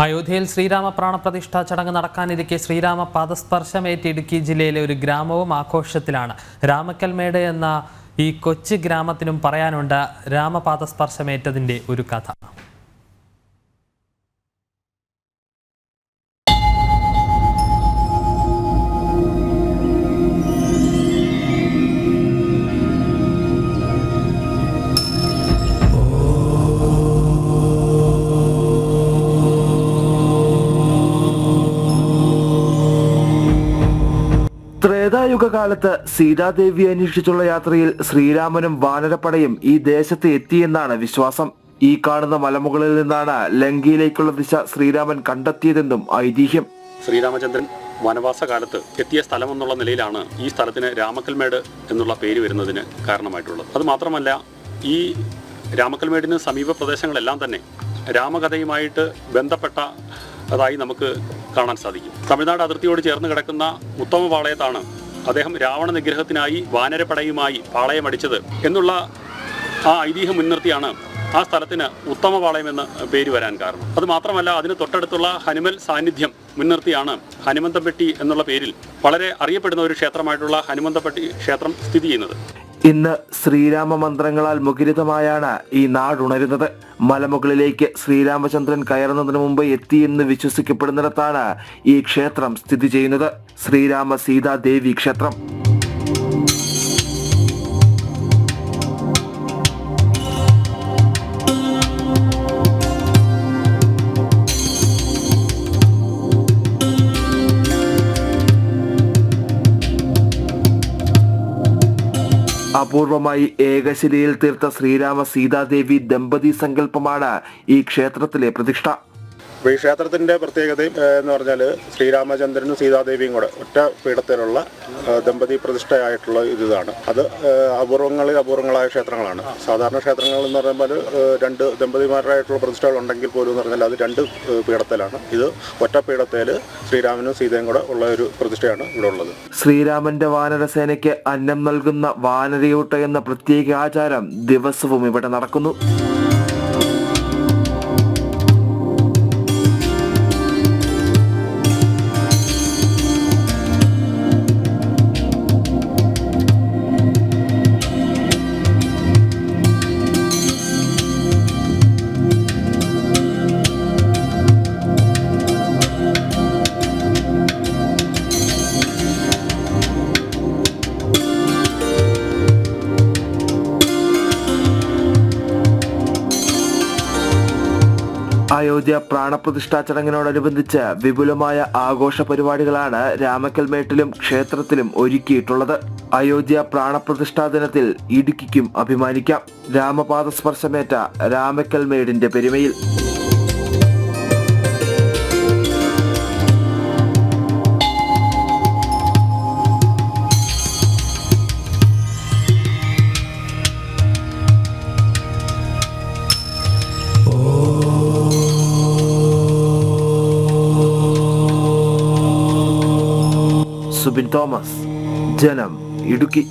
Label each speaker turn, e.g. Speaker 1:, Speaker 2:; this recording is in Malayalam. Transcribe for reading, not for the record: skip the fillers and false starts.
Speaker 1: അയോധ്യയിൽ ശ്രീരാമ പ്രാണപ്രതിഷ്ഠാ ചടങ്ങ് നടക്കാനിരിക്കെ ശ്രീരാമ പാദസ്പർശമേറ്റ് ഇടുക്കി ജില്ലയിലെ ഒരു ഗ്രാമവും ആഘോഷത്തിലാണ്. രാമക്കൽമേട് എന്ന ഈ കൊച്ചു ഗ്രാമത്തിനും പറയാനുണ്ട് രാമപാദസ്പർശമേറ്റതിൻ്റെ ഒരു കഥ.
Speaker 2: ത്രേതായുഗകാലത്ത് സീതാദേവി അന്വേഷിച്ചുള്ള യാത്രയിൽ ശ്രീരാമനും വാനരപ്പടയും ഈ ദേശത്ത് എത്തിയെന്നാണ് വിശ്വാസം. ഈ കാണുന്ന മലമുകളിൽ നിന്നാണ് ലങ്കയിലേക്കുള്ള ദിശ ശ്രീരാമൻ കണ്ടെത്തിയതെന്നും ഐതിഹ്യം.
Speaker 3: ശ്രീരാമചന്ദ്രൻ വനവാസ കാലത്ത് എത്തിയ സ്ഥലമെന്നുള്ള നിലയിലാണ് ഈ സ്ഥലത്തിന് രാമക്കൽമേട് എന്നുള്ള പേര് വരുന്നതിന് കാരണമായിട്ടുള്ളത്. അതുമാത്രമല്ല, ഈ രാമക്കൽമേടിന് സമീപ പ്രദേശങ്ങളെല്ലാം തന്നെ രാമകഥയുമായിട്ട് ബന്ധപ്പെട്ട അതായി നമുക്ക് കാണാൻ സാധിക്കും. തമിഴ്നാട് അതിർത്തിയോട് ചേർന്ന് കിടക്കുന്ന ഉത്തമപാളയത്താണ് അദ്ദേഹം രാവണ നിഗ്രഹത്തിനായി വാനരപ്പടയുമായി പാളയമടിച്ചത് എന്നുള്ള ആ ഐതിഹ്യം മുൻനിർത്തിയാണ് ആ സ്ഥലത്തിന് ഉത്തമപാളയം എന്ന പേര് വരാൻ കാരണം. അതുമാത്രമല്ല, അതിന് തൊട്ടടുത്തുള്ള ഹനുമൽ സാന്നിധ്യം മുൻനിർത്തിയാണ് ഹനുമന്തപ്പെട്ടി എന്നുള്ള പേരിൽ വളരെ അറിയപ്പെടുന്ന ഒരു ക്ഷേത്രമായിട്ടുള്ള ഹനുമന്തപ്പെട്ടി ക്ഷേത്രം സ്ഥിതി ചെയ്യുന്നത്.
Speaker 2: ഇന്ന് ശ്രീരാമ മന്ത്രങ്ങളാൽ മുഖരിതമായാണ് ഈ നാടുണരുന്നത്. മലമുകളിലേക്ക് ശ്രീരാമചന്ദ്രൻ കയറുന്നതിന് മുമ്പ് എത്തിയെന്ന് വിശ്വസിക്കപ്പെടുന്നിടത്താണ് ഈ ക്ഷേത്രം സ്ഥിതി ചെയ്യുന്നത്. ശ്രീരാമ സീതാദേവി ക്ഷേത്രം. അപൂർവമായി ഏകശിലയിൽ തീർത്ത ശ്രീരാമ സീതാദേവി ദമ്പതി സങ്കല്പമാണ് ഈ ക്ഷേത്രത്തിലെ പ്രതിഷ്ഠ.
Speaker 4: ഈ ക്ഷേത്രത്തിൻ്റെ പ്രത്യേകത എന്ന് പറഞ്ഞാൽ ശ്രീരാമചന്ദ്രനും സീതാദേവിയും കൂടെ ഒറ്റ പീഠത്തിലുള്ള ദമ്പതി പ്രതിഷ്ഠയായിട്ടുള്ള ഇതാണ്. അത് അപൂർവങ്ങളായ ക്ഷേത്രങ്ങളാണ്. സാധാരണ ക്ഷേത്രങ്ങൾ എന്ന് പറയുമ്പോൾ രണ്ട് ദമ്പതിമാരായിട്ടുള്ള പ്രതിഷ്ഠകൾ ഉണ്ടെങ്കിൽ പോലും എന്ന് പറഞ്ഞാൽ അത് രണ്ട് പീഠത്തിലാണ്. ഇത് ഒറ്റ പീഠത്തിൽ ശ്രീരാമനും സീതയും കൂടെ ഉള്ള ഒരു പ്രതിഷ്ഠയാണ് ഇവിടെ ഉള്ളത്.
Speaker 2: ശ്രീരാമന്റെ വാനരസേനയ്ക്ക് അന്നം നൽകുന്ന വാനരയൂട്ട എന്ന പ്രത്യേക ആചാരം ദിവസവും ഇവിടെ നടക്കുന്നു. അയോധ്യ പ്രാണപ്രതിഷ്ഠാ ചടങ്ങിനോടനുബന്ധിച്ച് വിപുലമായ ആഘോഷ പരിപാടികളാണ് രാമക്കൽമേട്ടിലും ക്ഷേത്രത്തിലും ഒരുക്കിയിട്ടുള്ളത്. അയോധ്യ പ്രാണപ്രതിഷ്ഠാ ദിനത്തിൽ ഇടുക്കിക്കും അഭിമാനിക്കാം. രാമപാദസ്പർശമേറ്റ രാമക്കൽമേടിന്റെ പെരുമയിൽ. സുബിൻ തോമസ്, ജനം, ഇടുക്കി.